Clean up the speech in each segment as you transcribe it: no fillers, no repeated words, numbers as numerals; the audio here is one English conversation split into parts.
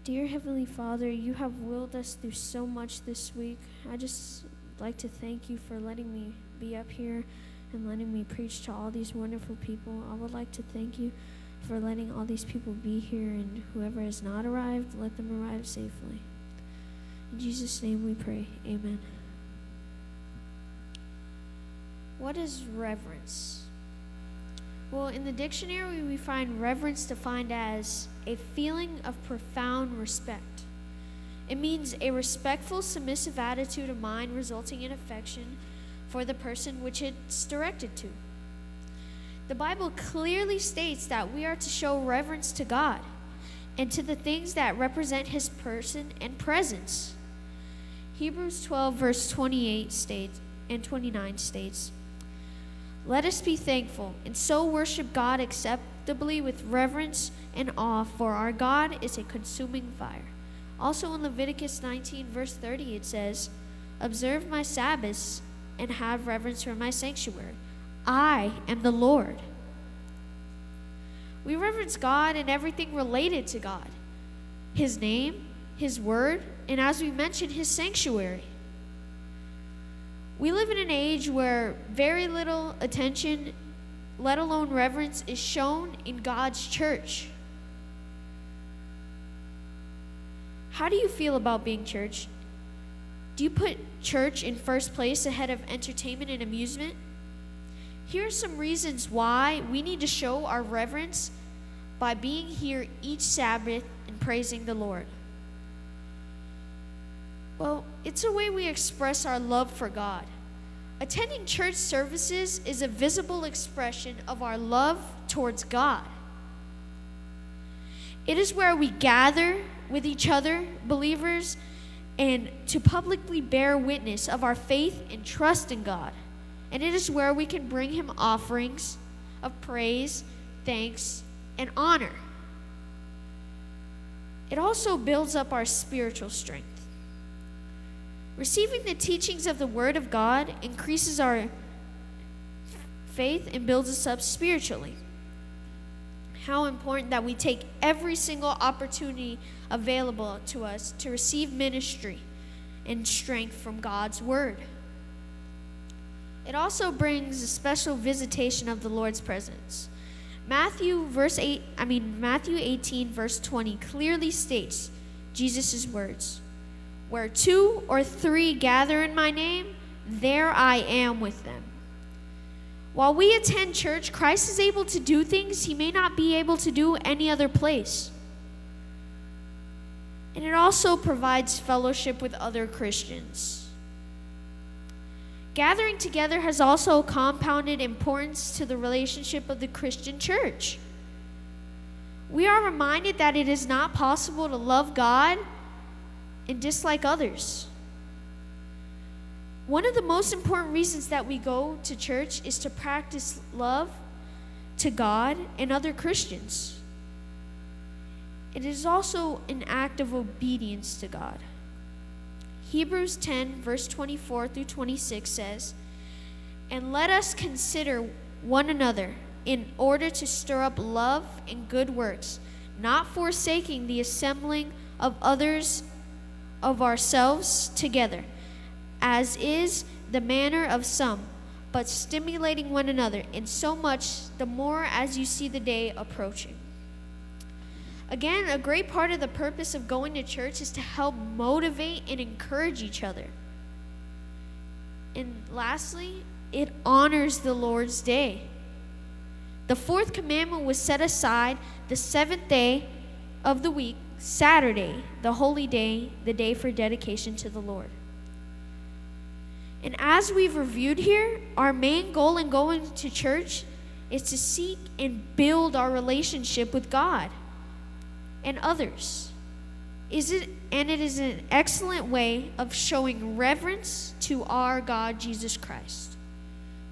Dear Heavenly Father, you have willed us through so much this week. I just like to thank you for letting me be up here and letting me preach to all these wonderful people. I would like to thank you for letting all these people be here, and whoever has not arrived, let them arrive safely. In Jesus' name we pray. Amen. What is reverence? Well, in the dictionary, we find reverence defined as a feeling of profound respect. It means a respectful, submissive attitude of mind resulting in affection for the person which it's directed to. The Bible clearly states that we are to show reverence to God and to the things that represent his person and presence. Hebrews 12, verse 28 states, and 29 states, "Let us be thankful and so worship God acceptably with reverence and awe, for our God is a consuming fire." Also in Leviticus 19, verse 30, it says, "Observe my Sabbaths and have reverence for my sanctuary. I am the Lord." We reverence God and everything related to God, his name, his word, and as we mentioned, his sanctuary. We live in an age where very little attention, let alone reverence, is shown in God's church. How do you feel about being church? Do you put church in first place ahead of entertainment and amusement? Here are some reasons why we need to show our reverence by being here each Sabbath and praising the Lord. Well, it's a way we express our love for God. Attending church services is a visible expression of our love towards God. It is where we gather with each other, believers, and to publicly bear witness of our faith and trust in God. And it is where we can bring him offerings of praise, thanks, and honor. It also builds up our spiritual strength. Receiving the teachings of the Word of God increases our faith and builds us up spiritually. How important that we take every single opportunity available to us to receive ministry and strength from God's Word. It also brings a special visitation of the Lord's presence. Matthew 18, verse 20 clearly states Jesus' words, "Where 2 or 3 gather in my name, there I am with them." While we attend church, Christ is able to do things he may not be able to do any other place. And it also provides fellowship with other Christians. Gathering together has also compounded importance to the relationship of the Christian church. We are reminded that it is not possible to love God and dislike others. One of the most important reasons that we go to church is to practice love to God and other Christians. It is also an act of obedience to God. Hebrews 10, verse 24 through 26 says, "And let us consider one another in order to stir up love and good works, not forsaking the assembling of others of ourselves together, as is the manner of some, but stimulating one another, and so much the more as you see the day approaching." Again, a great part of the purpose of going to church is to help motivate and encourage each other. And lastly, it honors the Lord's day. The 4th commandment was set aside the 7th day of the week, Saturday, the holy day, the day for dedication to the Lord. And as we've reviewed here, our main goal in going to church is to seek and build our relationship with God and others. It is an excellent way of showing reverence to our God, Jesus Christ.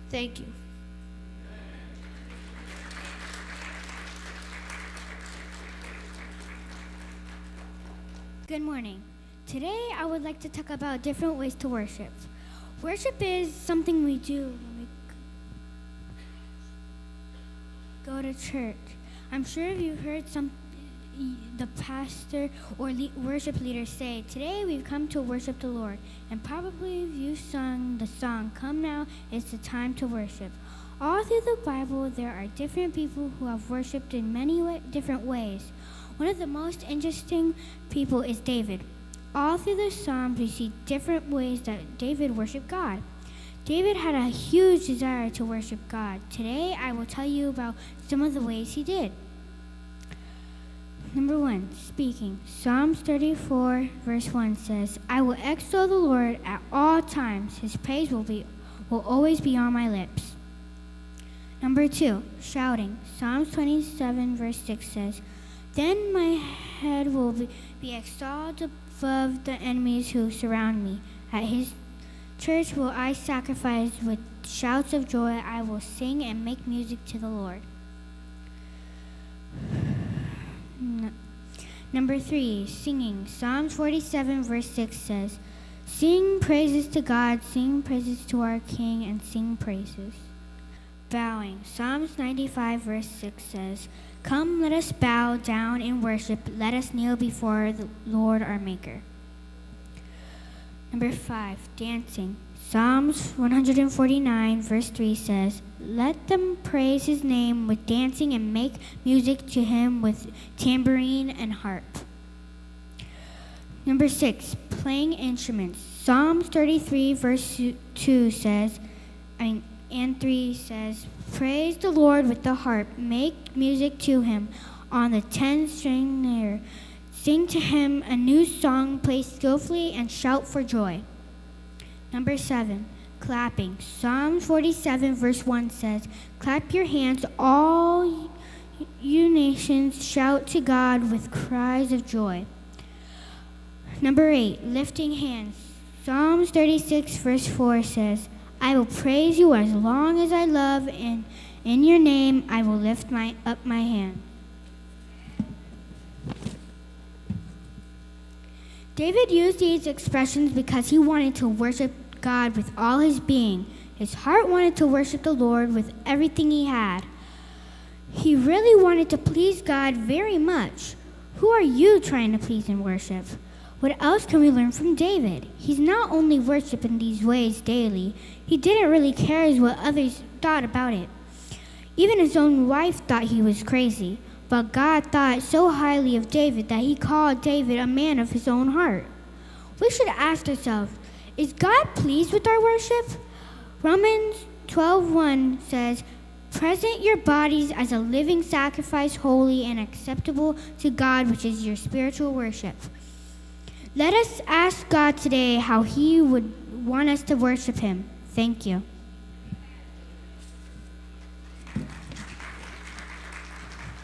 Thank you. Good morning. Today I would like to talk about different ways to worship. Worship is something we do when we go to church. I'm sure you've the pastor or worship leader say, "Today we've come to worship the Lord," and probably you've sung the song, "Come Now, It's the Time to Worship." All through the Bible, there are different people who have worshipped in many different ways. One of the most interesting people is David. All through the Psalms, we see different ways that David worshiped God. David had a huge desire to worship God. Today, I will tell you about some of the ways he did. Number 1, speaking. Psalms 34, verse 1 says, "I will extol the Lord at all times. His praise will always be on my lips." Number 2, shouting. Psalms 27, verse 6 says, "Then my head will be exalted above the enemies who surround me. At his church will I sacrifice with shouts of joy. I will sing and make music to the Lord." Number 3, singing. Psalms 47, verse 6 says, "Sing praises to God, sing praises to our King, and sing praises." Bowing. Psalms 95, verse 6 says, "Come, let us bow down in worship. Let us kneel before the Lord our Maker." Number 5, dancing. Psalms 149, verse 3 says, "Let them praise his name with dancing and make music to him with tambourine and harp." Number 6, playing instruments. Psalms 33, verse 2 says, and 3 says, "Praise the Lord with the harp. Make music to him on the 10-string lyre. Sing to him a new song, play skillfully, and shout for joy." Number 7, clapping. Psalm 47, verse 1 says, "Clap your hands, all you nations. Shout to God with cries of joy." Number 8, lifting hands. Psalms 36, verse 4 says, "I will praise you as long as I love, and in your name I will lift up my hand." David used these expressions because he wanted to worship God with all his being. His heart wanted to worship the Lord with everything he had. He really wanted to please God very much. Who are you trying to please in worship? What else can we learn from David? He's not only worshiped in these ways daily, he didn't really care what others thought about it. Even his own wife thought he was crazy. But God thought so highly of David that he called David a man of his own heart. We should ask ourselves, is God pleased with our worship? Romans 12:1 says, "Present your bodies as a living sacrifice, holy and acceptable to God, which is your spiritual worship." Let us ask God today how he would want us to worship him. Thank you.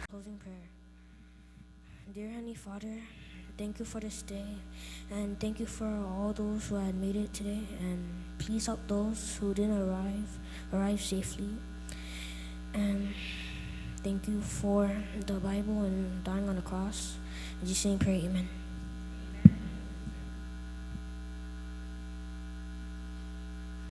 Closing prayer. Dear Heavenly Father, thank you for this day, and thank you for all those who had made it today, and please help those who didn't arrive safely. And thank you for the Bible and dying on the cross. In Jesus' name, pray, amen.